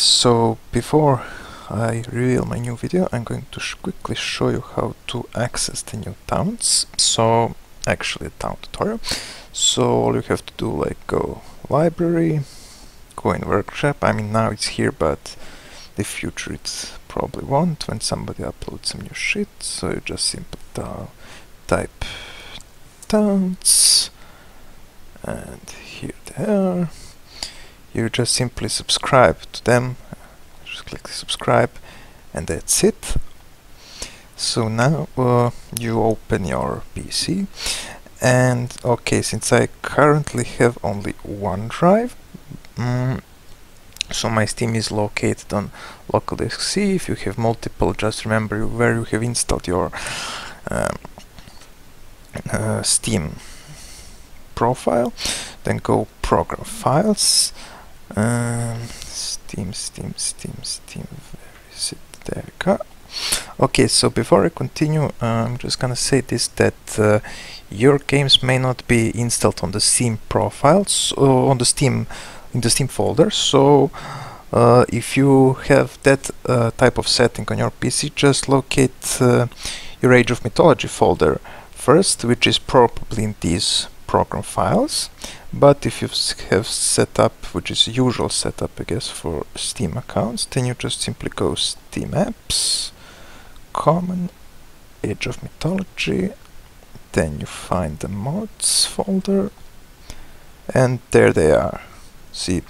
So before I reveal my new video, I'm going to quickly show you how to access the new Taunts. So actually a Taunt tutorial. So all you have to do, like, go library, go in workshop. I mean, now it's here, but the future it probably won't when somebody uploads some new shit. So you just simply type Taunts, and here they are. You just simply subscribe to them, just click subscribe, and that's it. So now you open your PC, and okay, since I currently have only one drive, so my Steam is located on local disk C. If you have multiple, just remember where you have installed your Steam profile, then go program files, Steam, where is it? There you go. Okay, so before I continue, I'm just gonna say this, that your games may not be installed on the Steam profiles, on the Steam, in the Steam folder. So if you have that type of setting on your PC, just locate your Age of Mythology folder first, which is probably in these program files. But if you have set up, which is usual setup, I guess, for Steam accounts, then you just simply go Steam Apps, Common, Age of Mythology, then you find the mods folder, and there they are. See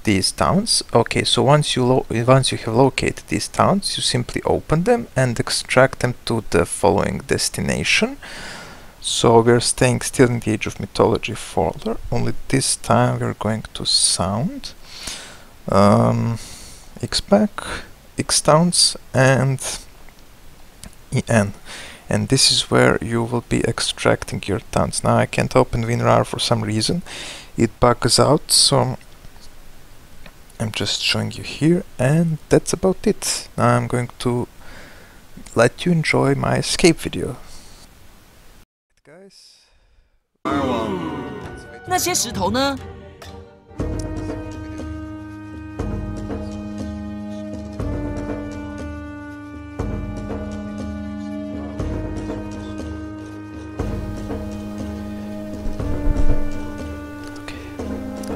these Taunts. Okay, so once you have located these Taunts, you simply open them and extract them to the following destination. So we're staying still in the Age of Mythology folder, only this time we're going to sound, xpack, xtaunts, and en. And this is where you will be extracting your taunts. Now I can't open WinRAR for some reason, it bugs out, so I'm just showing you here, and that's about it. Now I'm going to let you enjoy my escape video. Guys. 那些石头呢？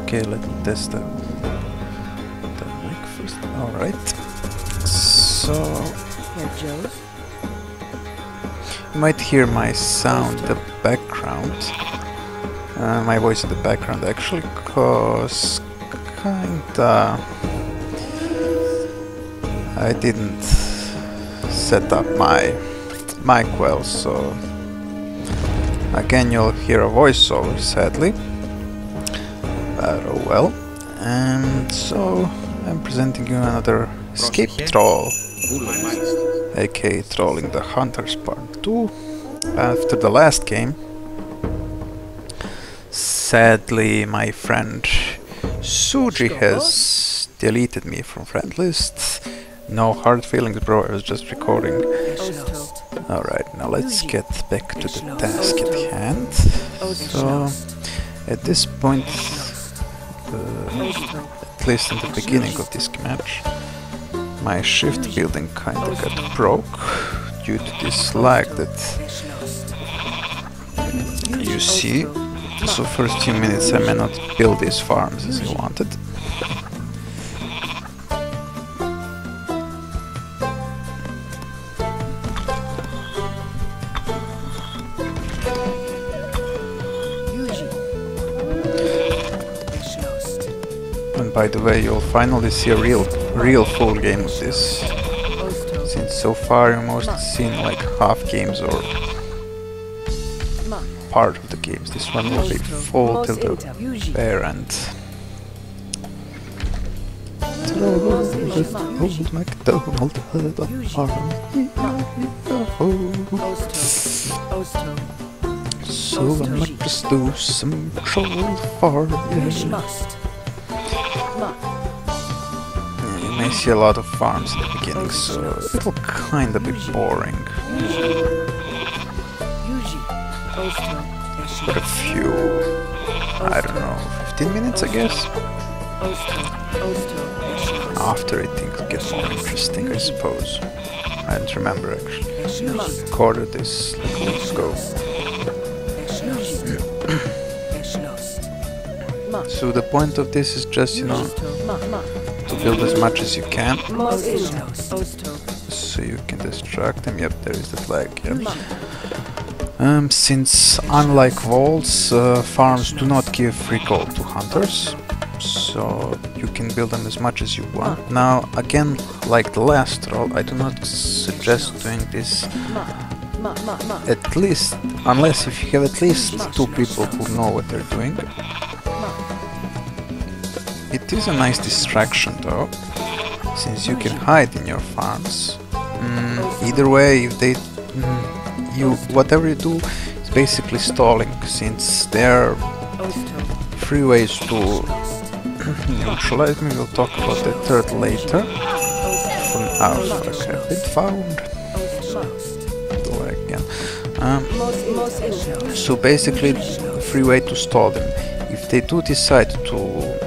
Okay, let me test the mic first. Alright. So you might hear my sound in the background. My voice in the background actually, cause kinda I didn't set up my mic well, so again you'll hear a voiceover, sadly. But oh well. And so I'm presenting you another escape troll, aka Trolling the Hunters Part 2. After the last game, sadly my friend Suji has deleted me from friend list. No hard feelings, bro, I was just recording. Alright, now let's get back to the task at hand. So at this point, at least in the beginning of this match, my shift building kinda got broke due to this lag that you see. So first few minutes I may not build these farms as I wanted. By the way, you'll finally see a real full game of this, since so far you mostly seen like half games or part of the games. This one will be full till the bare end. So I might just do some troll farming. You may see a lot of farms in the beginning, so it'll kinda be boring. For a few, I don't know, 15 minutes I guess. after it things get more interesting, I suppose. I don't remember actually. Recorded this like a week ago. So the point of this is just, you know, to build as much as you can. So you can distract them. Yep, there is the flag. Yep. Since unlike vaults, farms do not give recall to hunters, so you can build them as much as you want. Now, again, like the last roll, I do not suggest doing this at least, unless if you have at least 2 people who know what they're doing. It is a nice distraction though, since you can hide in your farms. Either way, if they whatever you do is basically stalling, since there are 3 ways to neutralize me. We'll talk about the third later. From okay, have been found. Again. So basically, 3 ways to stall them. If they do decide to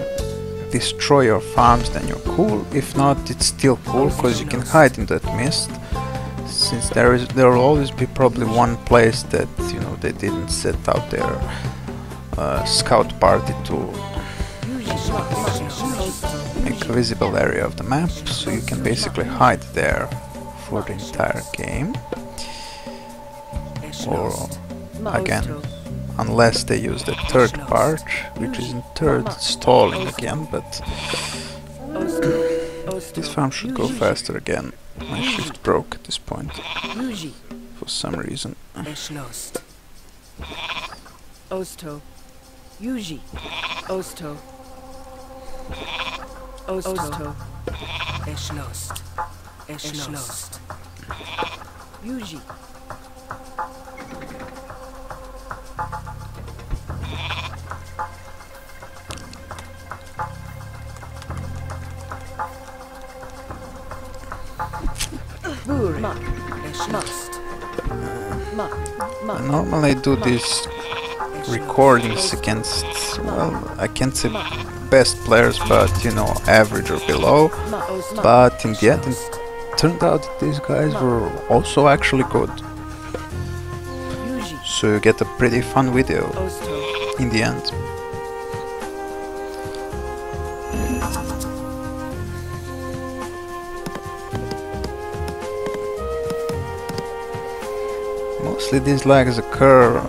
destroy your farms, then you're cool. If not, it's still cool because you can hide in that mist. Since there will always be probably one place that, you know, they didn't set out their scout party to make a visible area of the map, so you can basically hide there for the entire game. Or again, unless they use the third part, which is in third stalling again, but this farm should go faster again. My shift broke at this point for some reason. Osto, Yuji, Osto, Osto, Eschlost, Eschlost, Yuji. Normally I do these recordings against, well, I can't say best players, but you know, average or below. But in the end, it turned out that these guys were also actually good. So you get a pretty fun video in the end. Mostly these lags occur,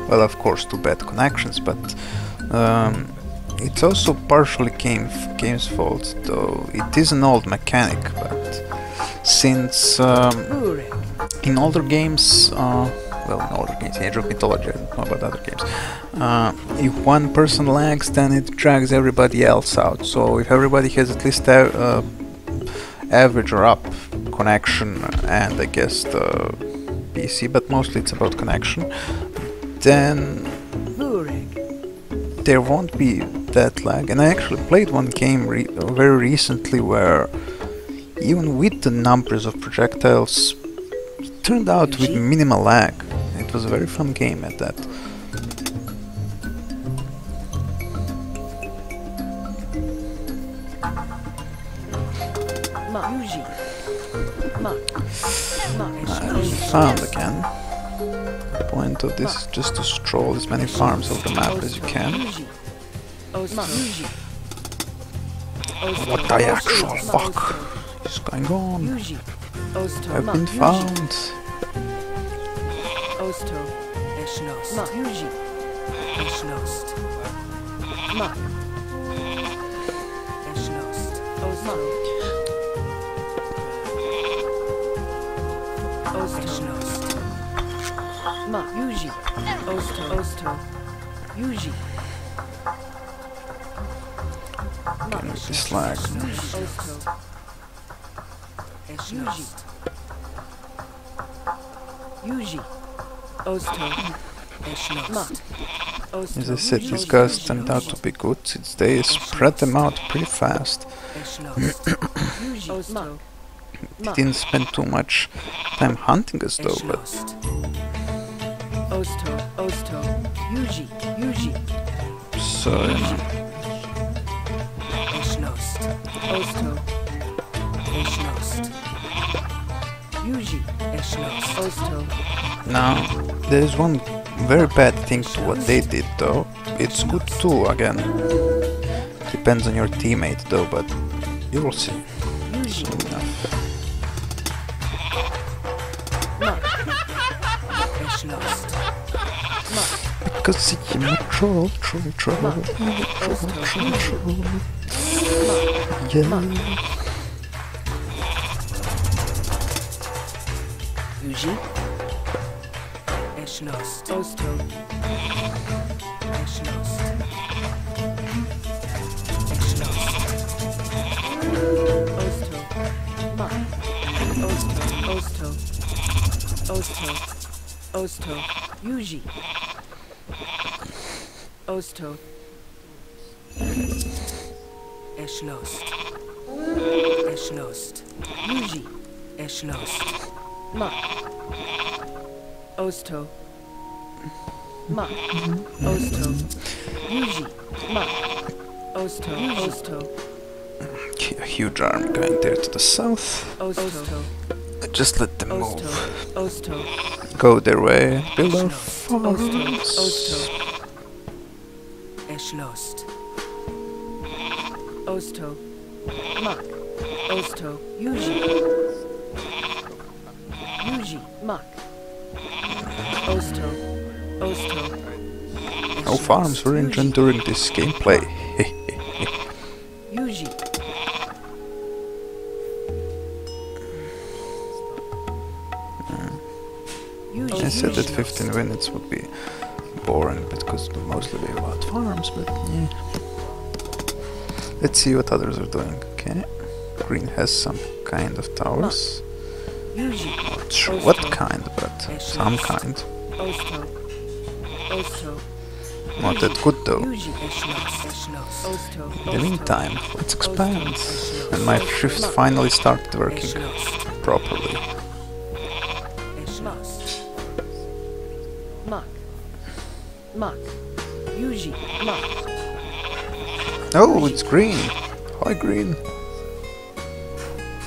well, of course, to bad connections, but it's also partially game's fault, though it is an old mechanic. But since in older games, well, in older games, in Ageru Mythology, I don't know about other games, if one person lags, then it drags everybody else out. So if everybody has at least average or up connection, and I guess the PC, but mostly it's about connection, then there won't be that lag. And I actually played one game very recently where even with the numbers of projectiles, it turned out with minimal lag. It was a very fun game at that. Found again. The point of this is just to stroll as many farms of the map as you can. What the actual fuck is going on? I've been found. Yuji, Osto, Yuji. Again with this lag. Yuji, Osto, As I said, these guys turned out to be good since they spread them out pretty fast. They didn't spend too much time hunting us though, but Osto, Yuji. so, you know. Osto. Eschnost. Yuji. Eschnost. Osto. Now, there is one very bad thing to what they did though. It's good too, again. Depends on your teammate though, but you will see. Yuji. Soon enough. Eschnost. Because I'm a troll. Yeah. Yuji. Eschnost. Osto. Eschnost. Eschnost. Osto. Osto. Osto. Osto. Yuji. Osto. Eschnost. Eschnost. Yuji. Eschnost. Osto. Osto. Yuji. Osto. Osto. A huge army going there to the south. Osto. Just let them Osto. move. Osto. Go their way. Build our Osto. farms. Osto. Eschnost. Osto. Osto. Yuji. Yuji. Osto. Osto. No farms were injured during this gameplay. Yuji. I said that 15 minutes would be boring because mostly we about farms, but yeah. Let's see what others are doing. Okay. Green has some kind of towers. Yuji. Not sure what kind, but some kind. Osto. Osto. Not that good though. Yuji. Eschnost. Osto. In the meantime, let's expand. And my shifts finally started working properly. Eschnost. Yuji. Oh, it's green. Hi, green.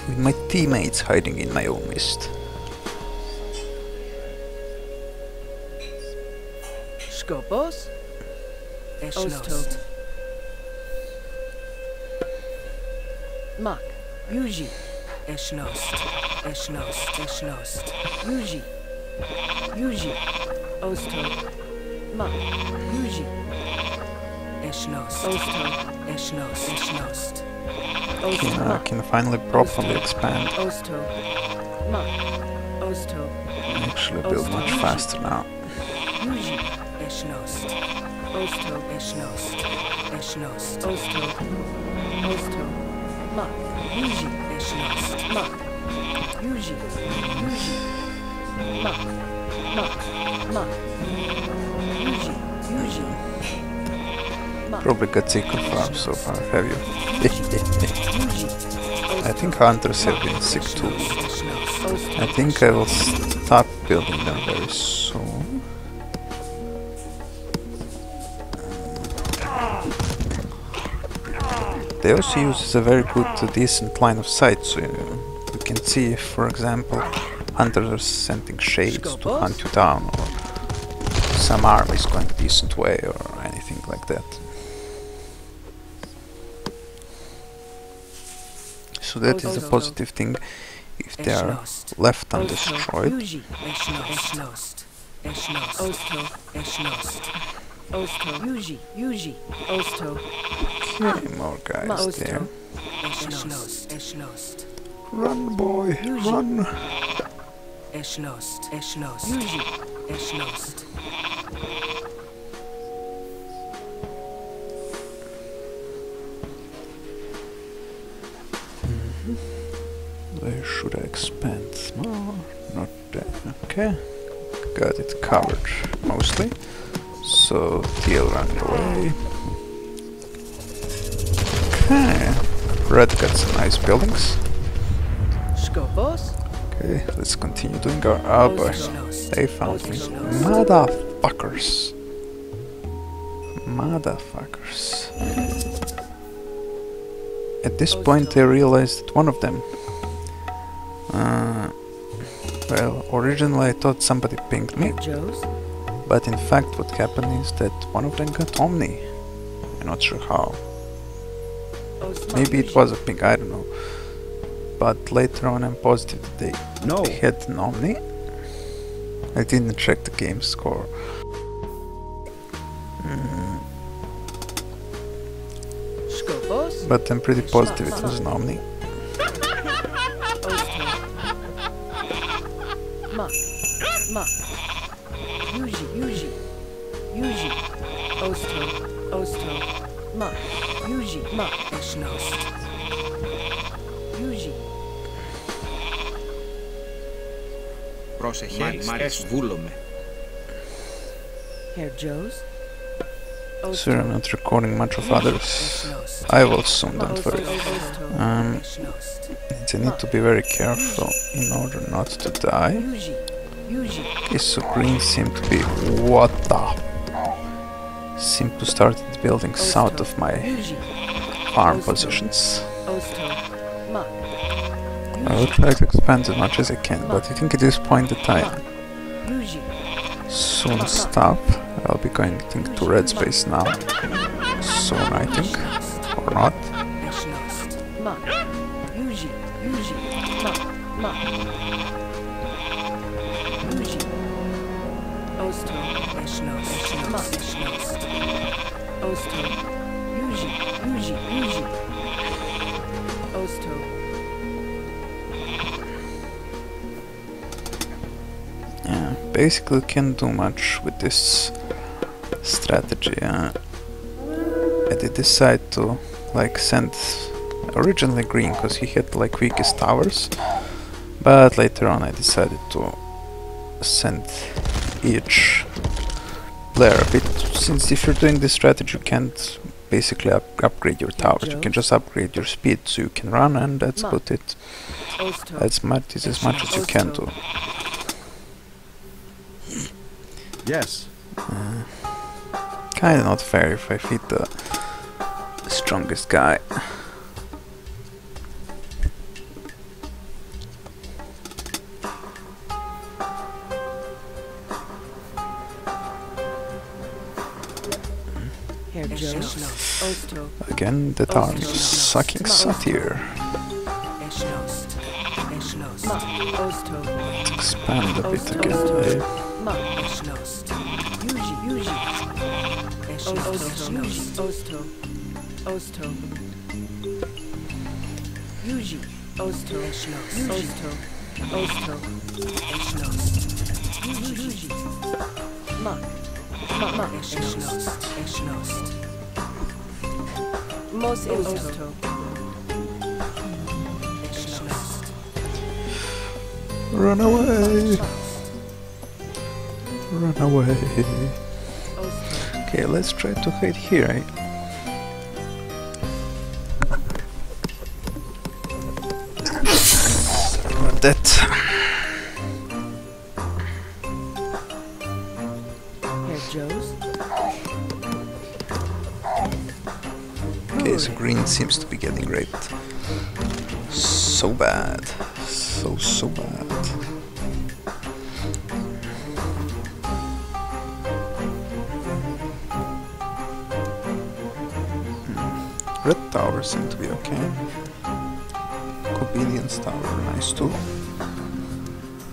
With my teammates hiding in my own mist. Skopos. Eschnost. Yuji. Eschnost. Eschnost. Eschnost. Yuji. Yuji. Osto. Yuji. Eschnost. Osto. Eschnost. Eschnost. Okay, now I can finally properly expand. Osto. Osto. Actually build much faster now. Yuji. Eschnost. Osto. Eschnost. Eschnost. Osto. Osto. Yuji. Eschnost. Yuji. Yuji. Yuji. Yuji. Probably got sick of farms so far, have you? Yuji. I think hunters have been sick too. I think I will start building them very soon. They also use a very good, decent line of sight, so you can see if, for example, hunters are sending shades to hunt you down, or some army is going a decent way, or anything like that. So that is a positive thing. If they are left undestroyed. Yuji. Eschnost. Eschnost. Osto. Eschnost. Osto. Yuji. Yuji. Osto. Okay, more guys there. Eschnost. Eschnost. Run, boy, run! Eschnost. Eschnost. Yuji. Eschnost. Where should I expand more? Not there. Okay. Got it covered mostly. So TL running away. Okay. Red got some nice buildings. Skopos. Okay, let's continue doing our... Oh boy, they found me. Motherfuckers. Motherfuckers. At this point I realized that one of them... well, originally I thought somebody pinged me, Joe's. but in fact what happened is that one of them got Omni. I'm not sure how. Maybe it was a ping, I don't know. But later on I'm positive that they had an Omni. I didn't check the game score. But I'm pretty positive it was an Omni. Sure, I'm not recording much of others. I will soon, don't worry. I need to be very careful in order not to die. Okay, so green seem to be... what the... seem to start building south of my farm positions. I will try to expand as much as I can, but I think at this point that I soon stop. I'll be going to red space now. Soon, I think. Or not. Yeah, basically can't do much with this strategy. I did decide to like send originally green because he had like weakest towers, but later on I decided to send each player a bit, since if you're doing this strategy you can't basically upgrade your towers, you can just upgrade your speed so you can run, and that's about it. That's as much as you can do. Yes. Kinda not fair if I feed the strongest guy. Again, that army is sucking satyr. Let's expand a bit again. Run away! Run away! Okay, let's try to hide here, eh? Sorry about that. Okay, so green seems to be getting raped. So bad. So bad. Red tower seem to be okay. Obedience tower, nice too.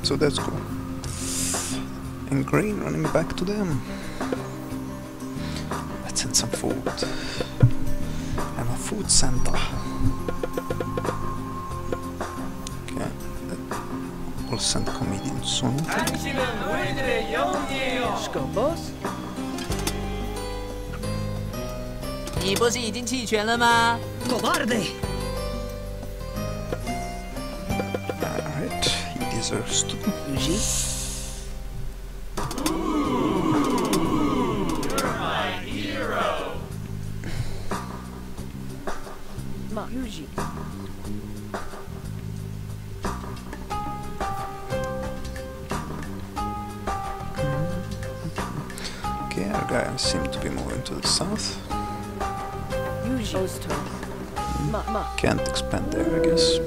So that's cool. And green running back to them. Let's send some food. I'm a food Santa. Okay, we'll send comedian soon. Scopos? 你不是已经弃权了吗？ Cobarde! Alright, he deserves to. Yuji? You're my hero. Ma, Yuji. Okay, our guys seem to be moving to the south. Yuji. Osto. Can't expand there, I guess.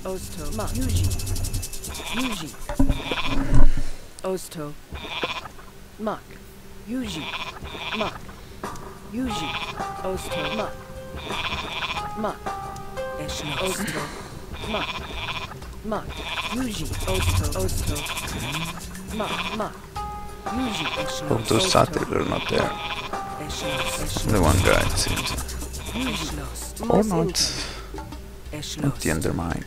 Osto, Mak, Yuji, Osto, Mak, Yuji, Mak, Osto, Mak, Osto, Mak, Yuji, Osto, Mak, Yuji, Oh, those satyrs are not there. The one guy, it seems. Or not. Not the Undermine.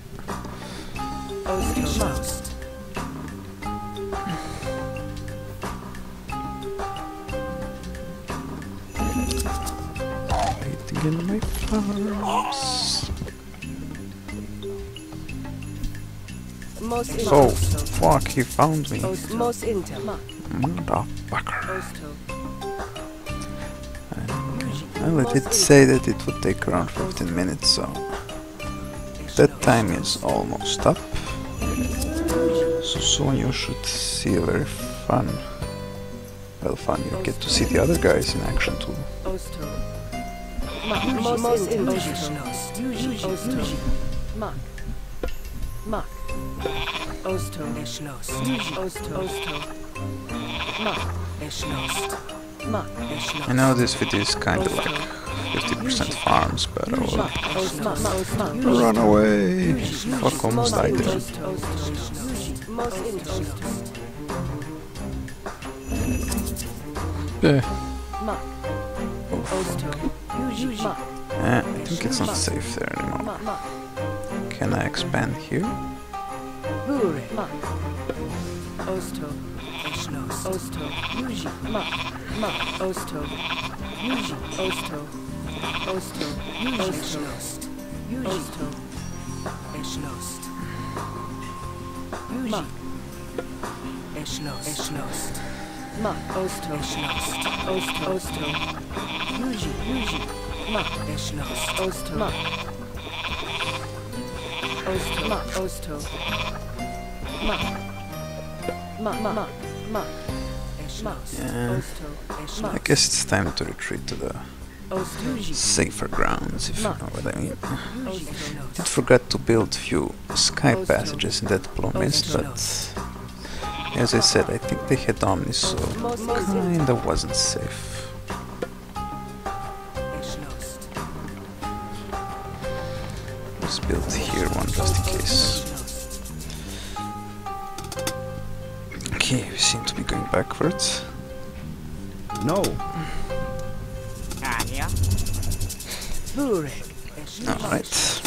Waiting in my farms. Oh, fuck, he found me. Motherfucker. Well, it did say that it would take around 15 minutes, so that time is almost up. So soon you should see a very fun, you get to see the other guys in action too. I know this video is kinda like 50% farms, but I will run away! Fuck, almost died there. Oh, fuck. I think it's not safe there anymore. Can I expand here? Yeah, I guess it's time to retreat to the safer grounds, if you know what I mean. Did forget to build few sky passages in that blue mist, but as I said, I think they had Omni, so kinda wasn't safe. Let's build here one just in case. Okay, we seem to be going backwards. No. Alright.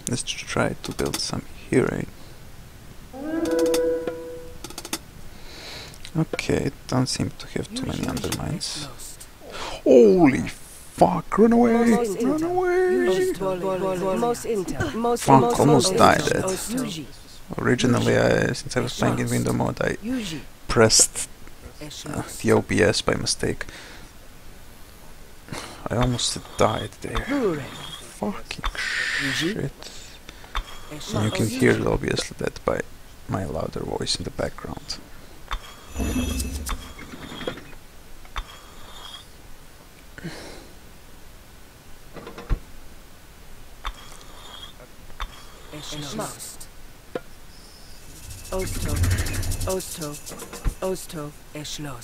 Let's try to build some here, eh? Okay, don't seem to have too many undermines. Holy fuck, run away! Run away! Fuck, almost died that. Originally, since I was playing in window mode, I pressed the OBS by mistake. I almost died there. Fucking shit. And you can hear it obviously that by my louder voice in the background. Osto,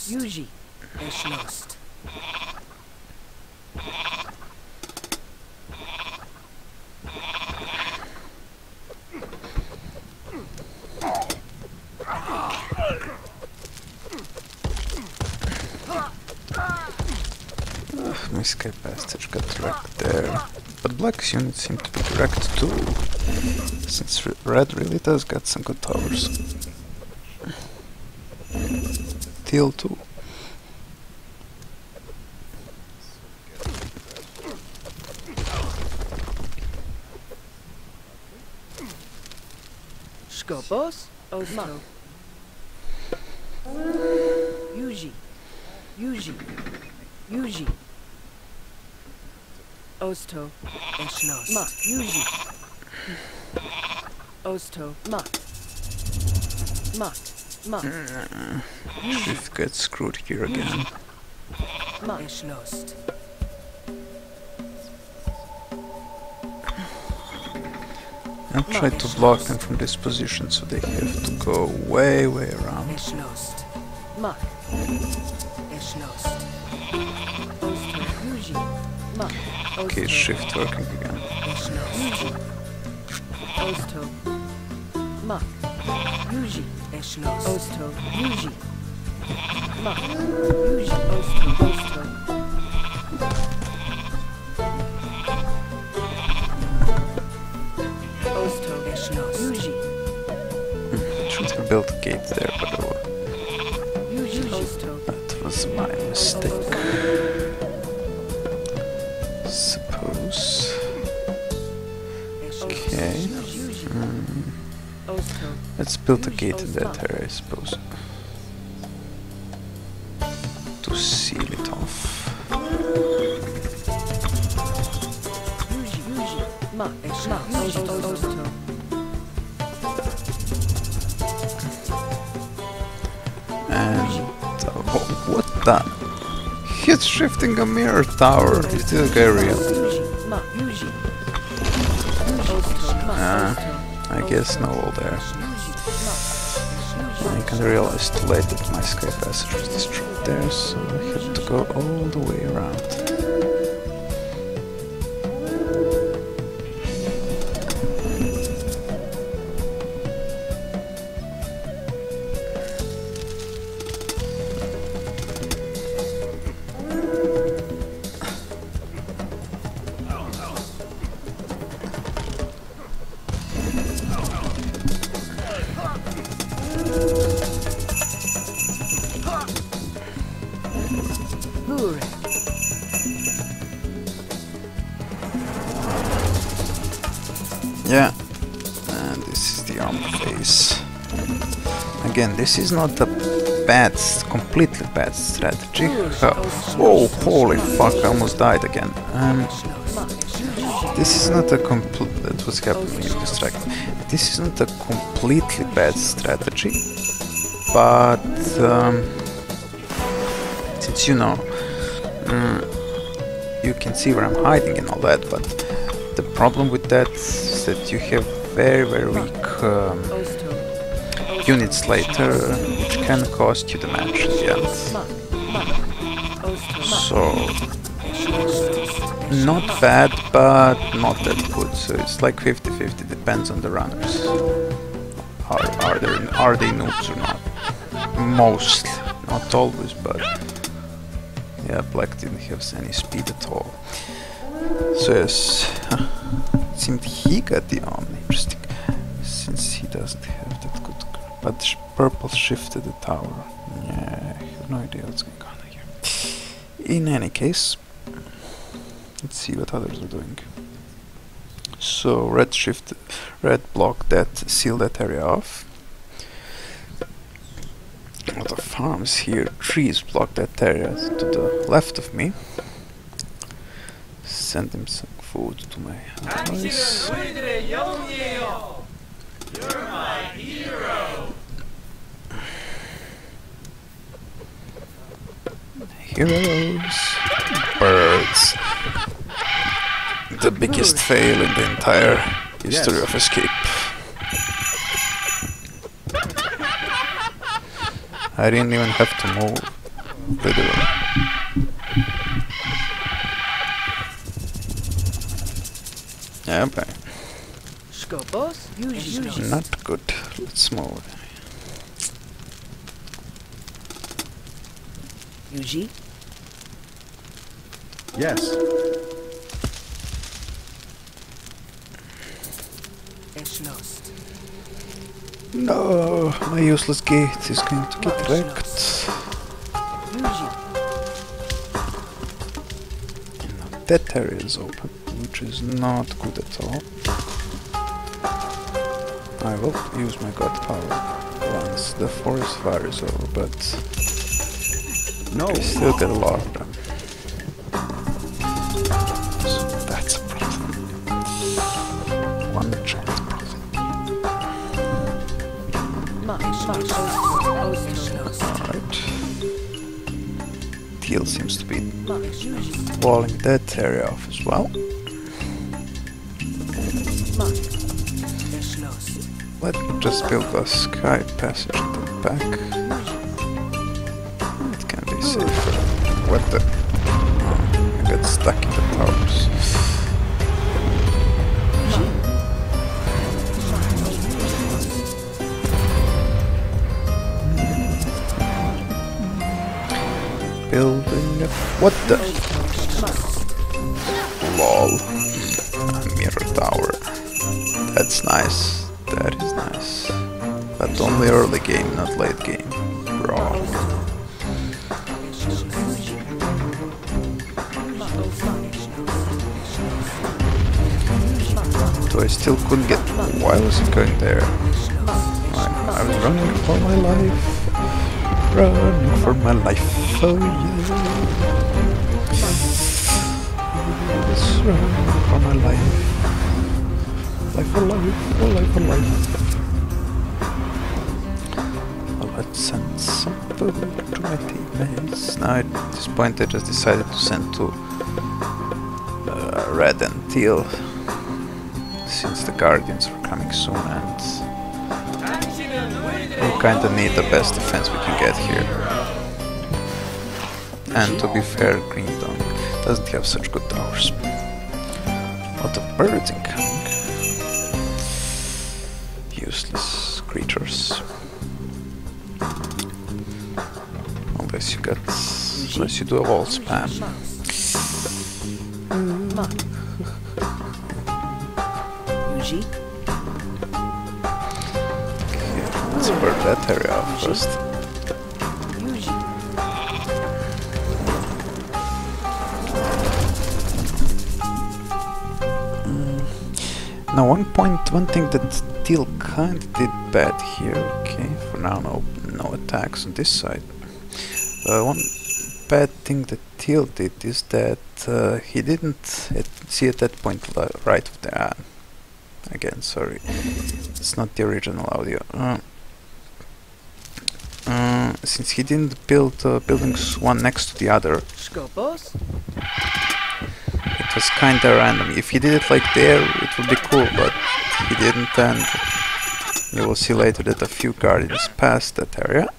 Yuji, My sky passage got wrecked there, but Black's units seem to be wrecked too, since Red really does got some good towers. Teal too. Skopos, Osto, Yuji, Osto, Mak, Yuji, Osto, Mak, Ma. Shift gets screwed here again. Ma. Erschlossen. And try to block them from this position, so they have to go way around. Erschlossen. Ma. Erschlossen. Osto. Yuji. Ma. Okay, shift working again. Erschlossen. Osto. Ma. Yuji. Erschlossen. Osto. Yuji. Ma. Yuji. Osto. Osto. Osto. Erschlossen. Yuji. Should have built a gate there, but oh, Yuji. Osto. that was my mistake. Suppose. Okay. Osto. Let's build a gate in that area, I suppose. To seal it off. Yuji. Yuji. Ma. Erschlossen. Osto. And what the? He's shifting a mirror tower. It's Ageru Yo. Yuji. Ma. Yuji. Osto. Ma. I guess no wall there. Yuji. I can realize too late that my sky passage was destroyed there, so I have to go all the way around. Hooray. Yeah, and this is the arm phase. Again, this is not a bad, completely bad strategy. Oh, holy fuck, I almost died again. This is not a complete... That was happening in this track. This is not a completely bad strategy, but since you know, you can see where I'm hiding and all that, but the problem with that is that you have very weak units later, which can cost you the match in the end. So, not bad, but not that good. So it's like 50-50, depends on the runners. Are they noobs or not? Mostly, not always, but yeah, Black didn't have any speed at all. So yes, it seemed he got the arm. Interesting, since he doesn't have that good. But purple shifted the tower. Yeah, I have no idea what's going on here. In any case, let's see what others are doing. So red blocked that, sealed that area off. A lot of farms here, trees block that area to the left of me. Send him some food to my allies. You're my hero. Heroes, birds. The biggest fail in the entire history of Escape. I didn't even have to move, literally. Yeah, but Skobos. Yuji. not good. Let's move. Yuji. Yes. Erschlossen. No, my useless gate is going to get wrecked. Yuji. That area is open, which is not good at all. I will use my god power once the forest fire is over, but No. I still get a lot of them. So that's a problem. One chance problem. Ma. Erschlossen. teal seems to be walling that area off as well. Let's just build a sky passage at the back. It can be safer. What the? I got stuck in the towers. Building up. What the? Lol. A mirror tower. That's nice. That is nice. But only early game, not late game. Bro. I still couldn't get. Why was it going there? I was running for my life. Running for my life. Oh yeah. Let's run for my life. Life for life. Oh, life for life. Well, let's send some food to my teammates. Now at this point I just decided to send to red and teal, since the guardians are coming soon and we kinda need the best defense we can get here. And to be fair, Green Dong doesn't have such good towers. A lot of birds incoming. Useless creatures. Unless you do a wall spam. Okay, let's burn that area off first. Now one thing that teal kinda did bad here, okay, for now no attacks on this side. One bad thing that teal did is that he didn't see at that point right of the again, sorry, it's not the original audio. Since he didn't build buildings one next to the other, it was kinda random. If he did it like there, it would be cool, but he didn't, and you will see later that a few guardians passed that area.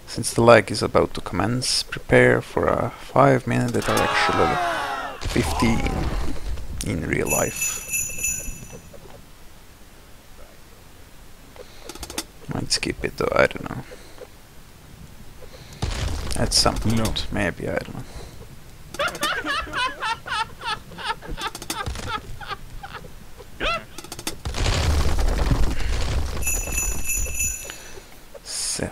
Since the lag is about to commence, prepare for a 5 minute that are actually 15 in real life. Might skip it though, I don't know. At some point, maybe, I don't know. So.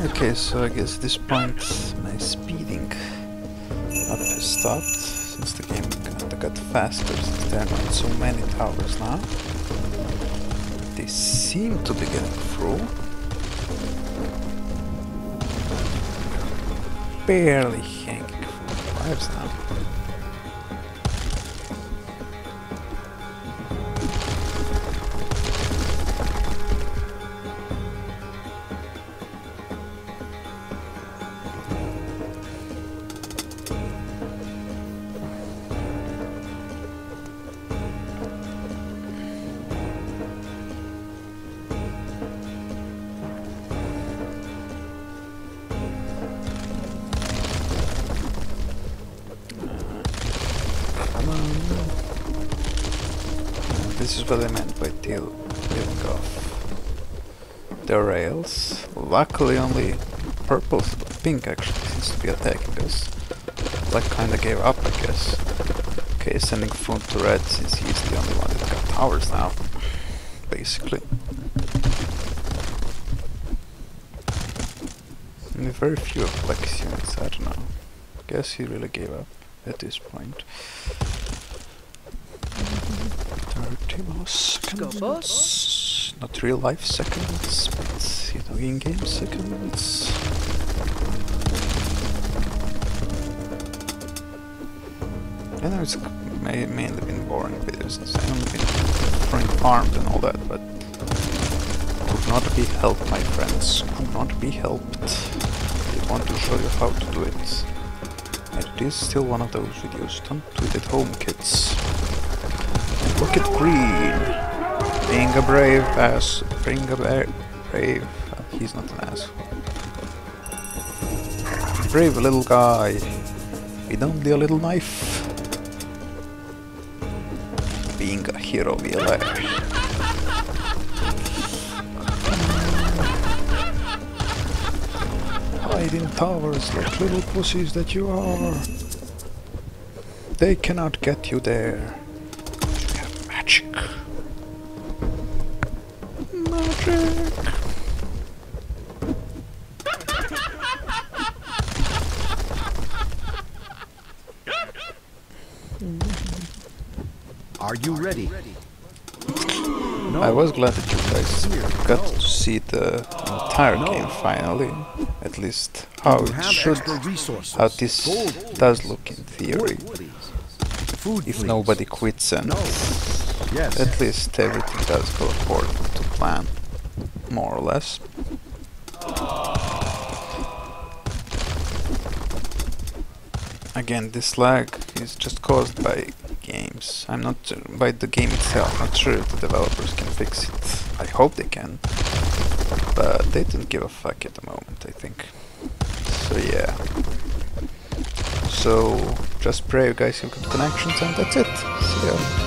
Okay, so I guess at this point my speeding up has stopped, since the game kinda got faster, since there are not so many towers now. They seem to be getting through. Barely hanging through lives now. This is what I meant by peeling off the rails. Luckily only purple, pink actually seems to be attacking us. Black kinda gave up, I guess. Okay, sending food to red since he's the only one that got towers now, basically. And very few of Black's units, I don't know. Guess he really gave up at this point. 30 more seconds. Not real life seconds, but you know, in-game seconds. I know it's mainly been boring videos, I've only been throwing farmed and all that, but could not be helped, my friends. Could not be helped. Did want to show you how to do it. And it is still one of those videos. Don't do it at home, kids. And look at Green, being a brave ass, brave. He's not an asshole. Brave little guy with only a little knife. Being a hero, VLR. Hide in towers like little pussies that you are. They cannot get you there. You have magic. Magic. Are you ready? I was glad that you guys got to see the entire game finally, at least how it should, how this does look in theory, if nobody quits and at least everything does go according to plan, more or less. Again, this lag is just caused by games. I'm not by the game itself. Not sure if the developers can fix it. I hope they can, but they don't give a fuck at the moment, I think. So yeah. So just pray you guys have good connections, and that's it. See ya.